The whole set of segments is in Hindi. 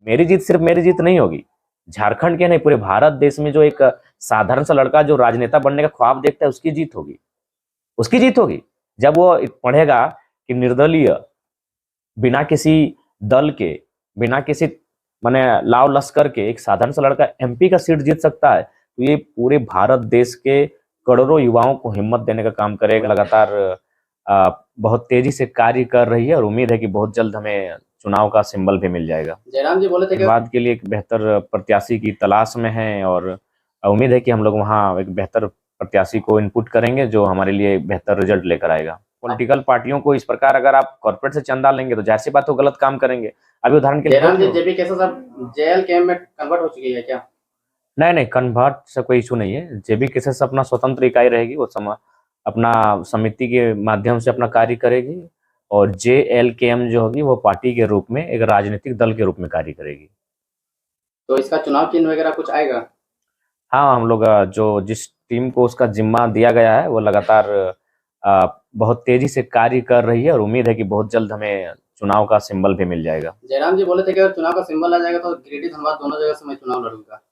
मेरी जीत सिर्फ मेरी जीत नहीं होगी, झारखंड के नहीं पूरे भारत देश में जो एक साधारण सा लड़का जो राजनेता बनने का ख्वाब देखता है उसकी जीत होगी, उसकी जीत होगी। जब वो पढ़ेगा कि निर्दलीय, बिना किसी दल के, बिना किसी माने लाव लश्कर के एक साधारण सा लड़का एमपी का सीट जीत सकता है, तो ये पूरे भारत देश के करोड़ों युवाओं को हिम्मत देने का काम करेगा। लगातार बहुत तेजी से कार्य कर रही है और उम्मीद है कि बहुत जल्द हमें चुनाव का सिंबल भी मिल जाएगा। जयराम जी बोले थे कि धन्यवाद के लिए एक बेहतर प्रत्याशी की तलाश में हैं और उम्मीद है कि हम लोग वहाँ एक बेहतर प्रत्याशी को इनपुट करेंगे जो हमारे लिए बेहतर रिजल्ट लेकर आएगा। पॉलिटिकल पार्टियों को इस प्रकार अगर आप कॉर्पोरेट से चंदा लेंगे तो जाहिर सी बात हो गलत काम करेंगे। अभी उदाहरण के लिए जयराम जी जेबी कैसा सब जेएल कैंप में कन्वर्ट हो चुकी है क्या? नहीं, कन्वर्ट से कोई इशू नहीं है। जेबी केसेस अपना स्वतंत्र इकाई रहेगी, वो अपना समिति के माध्यम से अपना कार्य करेगी और जेएलकेएम जो होगी वो पार्टी के रूप में एक राजनीतिक दल के रूप में कार्य करेगी। तो इसका चुनाव चिन्ह वगैरह कुछ आएगा? हाँ, हम लोग जो जिस टीम को उसका जिम्मा दिया गया है वो लगातार बहुत तेजी से कार्य कर रही है और उम्मीद है कि बहुत जल्द हमें चुनाव का सिंबल भी मिल जाएगा। जयराम जी बोले थे कि अगर चुनाव का सिंबल आ जाएगा तो गिरिडीह धनबाद दोनों जगह से मैं चुनाव लड़ूंगा।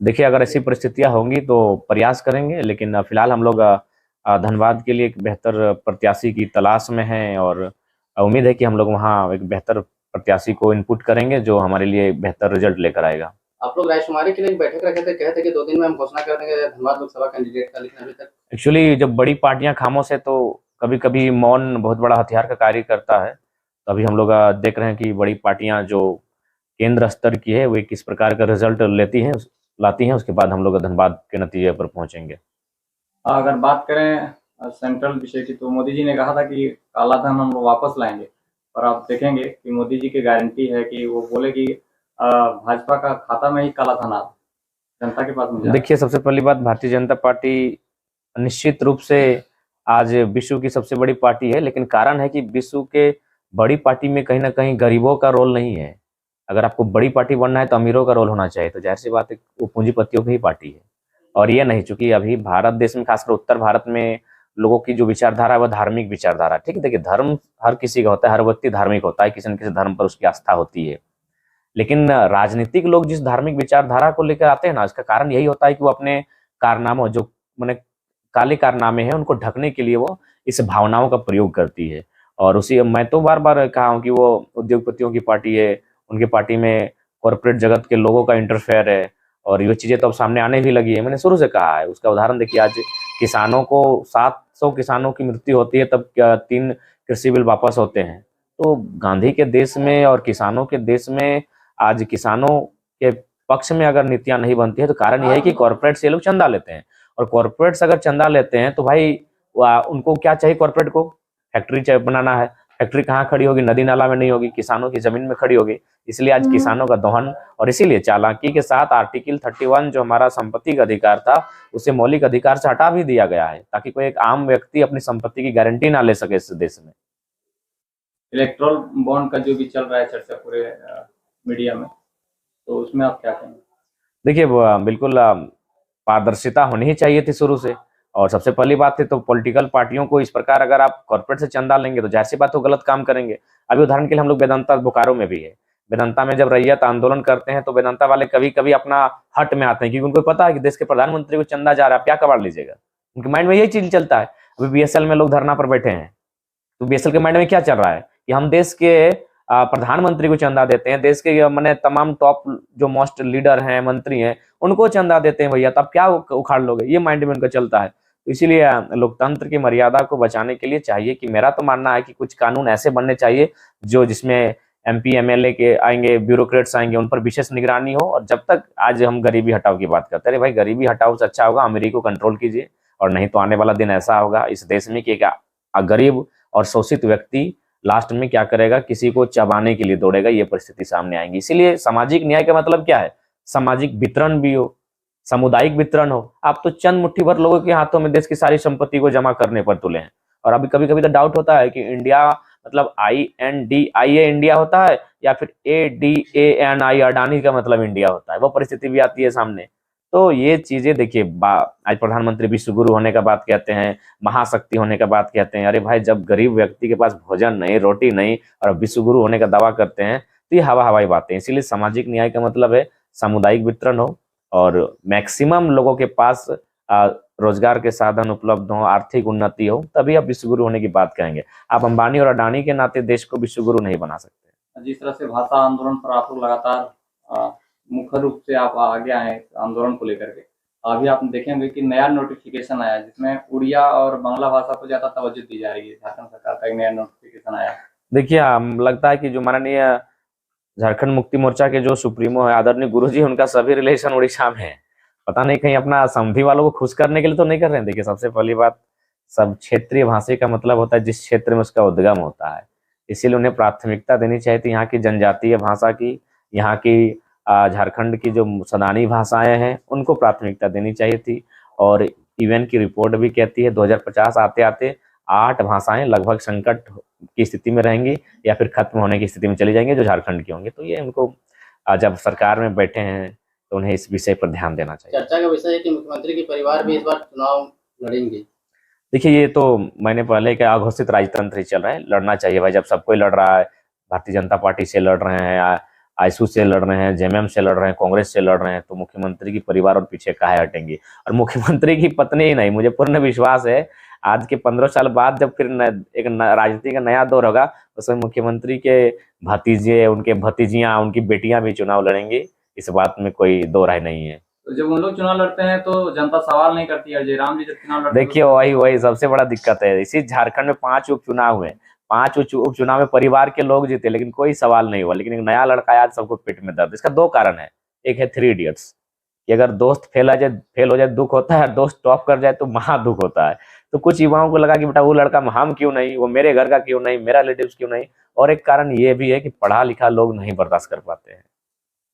देखिए, अगर ऐसी परिस्थितियां होंगी तो प्रयास करेंगे, लेकिन फिलहाल हम लोग धनबाद के लिए एक बेहतर प्रत्याशी की तलाश में हैं और उम्मीद है कि हम लोग वहाँ एक बेहतर प्रत्याशी को इनपुट करेंगे जो हमारे लिए बेहतर रिजल्ट लेकर आएगा। आप लोग रायशुमारी के लिए एक बैठक रखे थे, कहे थे कि 2 दिन में हम घोषणा कर देंगे धनबाद लोकसभा कैंडिडेट का, लेकिन अभी तक एक्चुअली जब बड़ी पार्टियां खामोश है तो कभी कभी मौन बहुत बड़ा हथियार का कार्य करता है। तो अभी हम लोग देख रहे हैं कि बड़ी पार्टियां जो केंद्र स्तर की है वो किस प्रकार का रिजल्ट लाती हैं, उसके बाद हम लोग धनबाद के नतीजे पर पहुंचेंगे। अगर बात करें सेंट्रल विषय की, तो मोदी जी ने कहा था कि काला धन हम लोग वापस लाएंगे, और आप देखेंगे कि मोदी जी की गारंटी है कि वो बोले कि भाजपा का खाता में ही काला धन आ जनता के पास मिल। देखिए, सबसे पहली बात, भारतीय जनता पार्टी निश्चित रूप से आज विश्व की सबसे बड़ी पार्टी है, लेकिन कारण है कि विश्व के बड़ी पार्टी में कहीं ना कहीं गरीबों का रोल नहीं है। अगर आपको बड़ी पार्टी बनना है तो अमीरों का रोल होना चाहिए, तो जाहिर सी बात है वो पूंजीपतियों की ही पार्टी है। और ये नहीं, चूंकि अभी भारत देश में, खासकर उत्तर भारत में लोगों की जो विचारधारा है वह धार्मिक विचारधारा, ठीक है। देखिए, धर्म हर किसी का होता है, हर व्यक्ति धार्मिक होता है, किसी न किसी धर्म पर उसकी आस्था होती है। लेकिन राजनीतिक लोग जिस धार्मिक विचारधारा को लेकर आते हैं ना, इसका कारण यही होता है कि वो अपने कारनामों, जो मैंने काले कारनामे हैं, उनको ढकने के लिए वो इस भावनाओं का प्रयोग करती है। और उसी मैं तो बार बार कहा हूँ कि वो उद्योगपतियों की पार्टी है, उनकी पार्टी में कॉर्पोरेट जगत के लोगों का इंटरफेयर है, और ये चीजें तो अब सामने आने भी लगी है। मैंने शुरू से कहा है, उसका उदाहरण देखिए, आज किसानों को 700 किसानों की मृत्यु होती है तब 3 कृषि बिल वापस होते हैं। तो गांधी के देश में और किसानों के देश में आज किसानों के पक्ष में अगर नीतियां नहीं बनती है तो कारण यह है कि कॉर्पोरेट से लोग चंदा लेते हैं, और कॉर्पोरेट्स अगर चंदा लेते हैं तो भाई उनको क्या चाहिए? कॉर्पोरेट को फैक्ट्री बनाना है। फैक्ट्री कहाँ खड़ी होगी? नदी नाला में नहीं होगी, किसानों की जमीन में खड़ी होगी। इसलिए आज किसानों का दोहन, और इसीलिए चालाकी के साथ आर्टिकल 31 जो हमारा संपत्ति का अधिकार था उसे मौलिक अधिकार से हटा भी दिया गया है, ताकि कोई एक आम व्यक्ति अपनी संपत्ति की गारंटी ना ले सके इस देश में। इलेक्ट्रल बॉन्ड का जो भी चल रहा है चर्चा पूरे मीडिया में, तो उसमें आप क्या कहेंगे? देखिए, बिल्कुल पारदर्शिता होनी ही चाहिए थी शुरू से, और सबसे पहली बात थी तो पॉलिटिकल पार्टियों को इस प्रकार अगर आप कॉर्पोरेट से चंदा लेंगे तो जाहिर सी बात हो गलत काम करेंगे। अभी उदाहरण के लिए हम लोग वेदांता बोकारो में भी है, वेदांता में जब रैयत आंदोलन करते हैं तो वेदांता वाले कभी कभी अपना हट में आते हैं, क्योंकि उनको पता है कि देश के प्रधानमंत्री को चंदा जा रहा है, क्या कबाड़ लीजिएगा। उनके माइंड में यही चीज चलता है। अभी बीएसएल में लोग धरना पर बैठे हैं, तो बीएसएल के माइंड में क्या चल रहा है कि हम देश के प्रधानमंत्री को चंदा देते हैं, देश के मैंने तमाम टॉप जो मोस्ट लीडर हैं, मंत्री हैं, उनको चंदा देते हैं भैया, तब क्या उखाड़ लोगे? ये माइंड में उनका चलता है। तो इसीलिए लोकतंत्र की मर्यादा को बचाने के लिए चाहिए कि, मेरा तो मानना है कि कुछ कानून ऐसे बनने चाहिए जो जिसमें एमपी एमएलए के आएंगे, ब्यूरोक्रेट्स आएंगे, उन पर विशेष निगरानी हो। और जब तक आज हम गरीबी हटाओ की बात करते हैं, अरे भाई गरीबी हटाओ से अच्छा होगा अमीरी को कंट्रोल कीजिए, और नहीं तो आने वाला दिन ऐसा होगा इस देश में कि गरीब और शोषित व्यक्ति लास्ट में क्या करेगा? किसी को चबाने के लिए दौड़ेगा, ये परिस्थिति सामने आएंगी। इसीलिए सामाजिक न्याय का मतलब क्या है? सामाजिक वितरण भी हो, सामुदायिक वितरण हो। आप तो चंद मुट्ठी भर लोगों के हाथों में देश की सारी संपत्ति को जमा करने पर तुले हैं। और अभी कभी कभी तो डाउट होता है कि इंडिया मतलब INDIA इंडिया होता है, या फिर ADANI अडानी का मतलब इंडिया होता है। वो परिस्थिति भी आती है सामने। तो ये चीजें देखिए, आज प्रधानमंत्री विश्व गुरु होने का बात कहते हैं, महाशक्ति होने का बात कहते हैं। अरे भाई, जब गरीब व्यक्ति के पास भोजन नहीं, रोटी नहीं, और विश्व गुरु होने का दावा करते हैं, तो ये हवाई बातें। इसीलिए सामाजिक न्याय का मतलब है सामुदायिक वितरण हो और मैक्सिमम लोगों के पास रोजगार के साधन उपलब्ध हो, आर्थिक उन्नति हो, तभी आप विश्वगुरु होने की बात कहेंगे। आप अंबानी और अडानी के नाते देश को विश्वगुरु नहीं बना सकते। जिस तरह से भाषा आंदोलन पर आप लोग लगातार मुख्य रूप से आप आगे आए आंदोलन को लेकर के, अभी आप देखेंगे कि नया नोटिफिकेशन आया जिसमें उड़िया और बांग्ला भाषा को ज्यादा तवज्जो दी जा रही है। झारखंड सरकार का एक नया नोटिफिकेशन आया। देखिए, लगता है कि जो माननीय झारखंड मुक्ति मोर्चा के जो सुप्रीमो है आदरणीय गुरुजी, उनका सभी रिलेशन उड़ीसा में है। पता नहीं कहीं अपना समधी वालों को खुश करने के लिए तो नहीं कर रहे हैं। देखिए, सबसे पहली बात, सब क्षेत्रीय भाषा का मतलब होता है जिस क्षेत्र में उसका उद्गम होता है, इसीलिए उन्हें प्राथमिकता देनी चाहिए थी यहाँ की जनजातीय भाषा की, यहाँ की झारखंड की जो सदानी भाषाएं हैं उनको प्राथमिकता देनी चाहिए थी। और यूएन की रिपोर्ट भी कहती है 2050 आते आते 8 भाषाएं लगभग संकट की स्थिति में रहेंगी या फिर खत्म होने की स्थिति में चली जाएंगी जो झारखंड की होंगी। तो ये उनको जब सरकार में बैठे हैं तो उन्हें इस विषय पर ध्यान देना चाहिए। चर्चा का विषय है कि मुख्यमंत्री के परिवार भी इस बार चुनाव लड़ेंगे। देखिए, ये तो मैंने पहले क्या अघोषित राजतंत्र ही चल रहा है, लड़ना चाहिए भाई। जब सब कोई लड़ रहा है, भारतीय जनता पार्टी से लड़ रहे हैं, आईसू से लड़ रहे हैं, जेएमएम से लड़ रहे हैं, कांग्रेस से लड़ रहे हैं, तो मुख्यमंत्री की परिवार और पीछे काहे हटेंगे। और मुख्यमंत्री की पत्नी ही नहीं, मुझे पूर्ण विश्वास है आज के 15 साल बाद जब फिर एक राजनीति का नया दौर होगा, उसमें मुख्यमंत्री के भतीजे, उनके भतीजियां, उनकी बेटियां भी चुनाव लड़ेंगी। इस बात में कोई दो राय नहीं है। तो जब उन लोग चुनाव लड़ते हैं तो जनता सवाल नहीं करती है। जयराम जी जब चुनाव लड़ते हैं, देखिए, वही सबसे बड़ा दिक्कत है। इसी झारखंड में 5 उपचुनाव हुए, 5 उपचुनाव में परिवार के लोग जीते लेकिन कोई सवाल नहीं हुआ। लेकिन एक नया लड़का है, आज सबको पेट में दर्द। इसका 2 कारण है। एक है 3 इडियट्स, कि अगर दोस्त फेल हो जाए दुख होता है, दोस्त टॉप कर जाए तो महा दुख होता है। तो कुछ युवाओं को लगा कि बेटा वो लड़का हम क्यों नहीं, वो मेरे घर का क्यों नहीं, मेरा रिलेटिव्स क्यों नहीं। और एक कारण ये भी है कि पढ़ा लिखा लोग नहीं बर्दाश्त कर पाते हैं।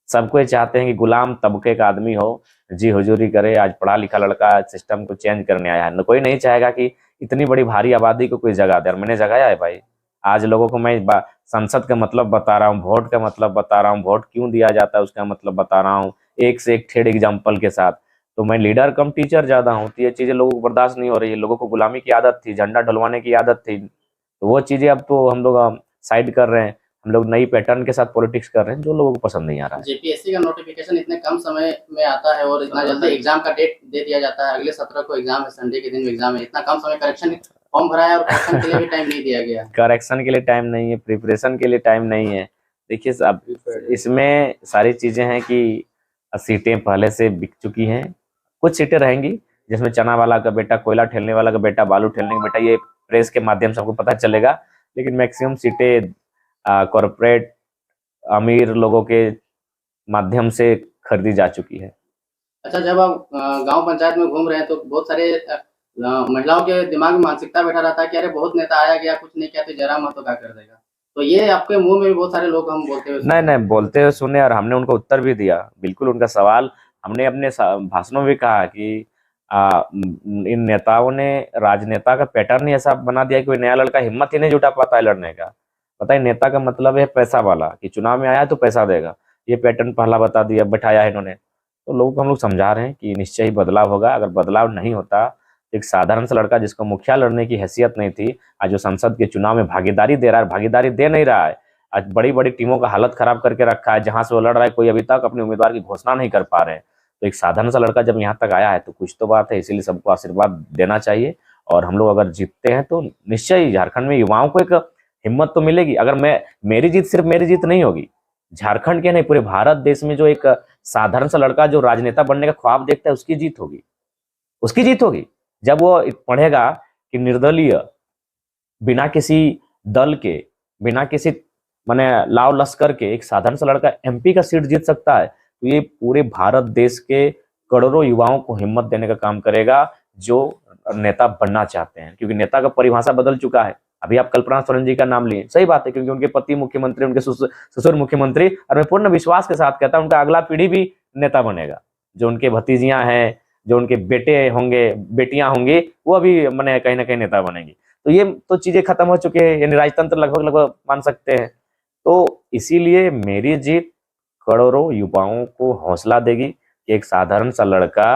सबको ये चाहते हैं कि गुलाम तबके का आदमी हो, जी हुजूरी करे। आज पढ़ा लिखा लड़का सिस्टम को चेंज करने आया है। कोई नहीं चाहेगा कि इतनी बड़ी भारी आबादी को कोई जगह दे। और मैंने जगाया है भाई। आज लोगों को मैं संसद का मतलब बता रहा हूँ, वोट का मतलब बता रहा हूँ, वोट क्यों दिया जाता है उसका मतलब बता रहा हूँ, एक से एक ठेड़ एग्जाम्पल के साथ। तो मैं लीडर कम टीचर ज्यादा हूँ, तो ये चीजें लोगों को बर्दाश्त नहीं हो रही है। लोगों को गुलामी की आदत थी, झंडा ढलवाने की आदत थी, तो वो चीजें अब तो हम लोग साइड कर रहे हैं। हम लोग नई पैटर्न के साथ पॉलिटिक्स कर रहे हैं जो लोगों को पसंद नहीं आ रहा है। जेपीएससी का नोटिफिकेशन इतने कम समय में आता है और इतना जल्दी एग्जाम का डेट दे दिया जाता है। अगले 17 को एग्जाम है, संडे के दिन एग्जाम है। इतना कम समय करेक्शन फॉर्म भरा है और करेक्शन के लिए भी टाइम नहीं दिया गया। करेक्शन के लिए टाइम नहीं है, प्रिपरेशन के लिए टाइम नहीं है। देखिए, अब इसमें सारी चीजें हैं कि सीटें पहले से बिक चुकी हैं। कुछ सीटें रहेंगी जिसमें चना वाला का बेटा, कोयला ठेलने वाला का बेटा, बालू ठेलने का बेटा, ये प्रेस के माध्यम से हमको पता चलेगा। लेकिन मैक्सिमम सीटें कॉर्पोरेट अमीर लोगों के माध्यम से खरीदी जा चुकी है। अच्छा, जब आप गांव पंचायत में घूम रहे हैं तो बहुत सारे महिलाओं के दिमाग में मानसिकता बैठा रहता है कि अरे बहुत नेता आया गया, कुछ नहीं किया तो जयराम तो क्या कर देगा। तो ये आपके मुंह में भी बहुत सारे लोग हम बोलते हुए नहीं बोलते हुए सुने और हमने उनको उत्तर भी दिया। बिल्कुल उनका सवाल हमने अपने भाषणों में कहा कि इन नेताओं ने राजनेता का पैटर्न ही ऐसा बना दिया कि कोई नया लड़का हिम्मत ही नहीं जुटा पाता है लड़ने का। पता है, नेता का मतलब है पैसा वाला, कि चुनाव में आया है तो पैसा देगा। ये पैटर्न पहला बता दिया, बैठाया है इन्होंने। तो लोगों को हम लोग समझा रहे हैं कि निश्चय ही बदलाव होगा। अगर बदलाव नहीं होता, एक साधारण सा लड़का जिसको मुखिया लड़ने की हैसियत नहीं थी, आज जो संसद के चुनाव में भागीदारी दे रहा है, भागीदारी दे नहीं रहा है। आज बड़ी बड़ी टीमों का हालत खराब करके रखा है। जहां से वो लड़ रहा है कोई अभी तक अपने उम्मीदवार की घोषणा नहीं कर पा रहे हैं। तो एक साधारण सा लड़का जब यहाँ तक आया है तो कुछ तो बात है। इसीलिए सबको आशीर्वाद देना चाहिए। और हम लोग अगर जीतते हैं तो निश्चय ही झारखंड में युवाओं को एक हिम्मत तो मिलेगी। अगर मेरी जीत सिर्फ मेरी जीत नहीं होगी, झारखंड के नहीं पूरे भारत देश में जो एक साधारण सा लड़का जो राजनेता बनने का ख्वाब देखता है उसकी जीत होगी। उसकी जीत होगी जब वो पढ़ेगा कि निर्दलीय, बिना किसी दल के, बिना किसी माने लाव लश्कर के एक साधारण सा लड़का एमपी का सीट जीत सकता है। तो ये पूरे भारत देश के करोड़ों युवाओं को हिम्मत देने का काम करेगा जो नेता बनना चाहते हैं। क्योंकि नेता का परिभाषा बदल चुका है। अभी आप कल्पना सोरेन जी का नाम लिए, सही बात है, क्योंकि उनके पति मुख्यमंत्री, उनके ससुर मुख्यमंत्री। और मैं पूर्ण विश्वास के साथ कहता हूं उनका अगला पीढ़ी भी नेता बनेगा। जो उनके भतीजियां हैं, जो उनके बेटे होंगे, बेटियां होंगी, वो अभी मैंने कहीं ना कहीं नेता बनेंगी। तो ये तो चीजें खत्म हो चुकी है, यानी राजतंत्र लगभग मान सकते हैं। तो इसीलिए मेरी जीत करोड़ों युवाओं को हौसला देगी कि एक साधारण सा लड़का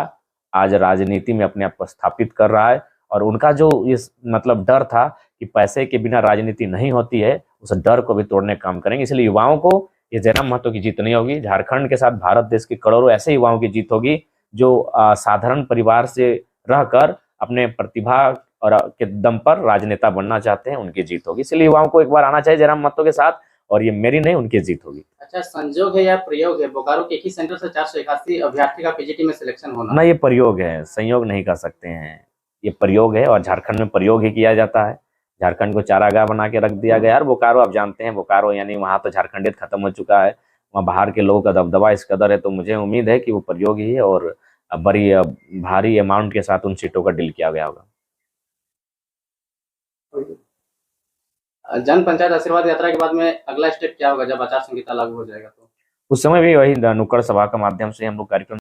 आज राजनीति में अपने आप को स्थापित कर रहा है। और उनका जो इस मतलब डर था कि पैसे के बिना राजनीति नहीं होती है, उस डर को भी तोड़ने का काम करेंगे। इसलिए युवाओं को ये जयराम महतो की जीत नहीं होगी। झारखंड के साथ भारत देश के करोड़ों ऐसे युवाओं की जीत होगी जो साधारण परिवार से रहकर अपने प्रतिभा और के दम पर राजनेता बनना चाहते हैं, उनकी जीत होगी। इसलिए युवाओं को एक बार आना चाहिए जयराम महतो के साथ, और ये मेरी नहीं, उनकी जीत होगी। अच्छा, संजोग है या प्रयोग है, बोकारो के एक ही सेंटर से 481 अभ्यर्थी का पीजीटी में सिलेक्शन होना? ना, ये प्रयोग है, संयोग नहीं कर सकते हैं। ये प्रयोग है और झारखंड में प्रयोग ही किया जाता है। झारखंड को चारागाह बना के रख दिया गया। और बोकारो आप जानते हैं, बोकारो यानी वहाँ तो झारखंडियत खत्म हो चुका है, वहाँ बाहर के लोगों का दबदबा इस कदर है, तो मुझे उम्मीद है कि वो प्रयोग ही है और बड़ी भारी अमाउंट के साथ उन सीटों का डील किया गया होगा। जन पंचायत आशीर्वाद यात्रा के बाद में अगला स्टेप क्या होगा जब आचार संहिता लागू हो जाएगा तो? उस समय भी वही नुक्कड़ सभा के माध्यम से हम लोग कार्यक्रम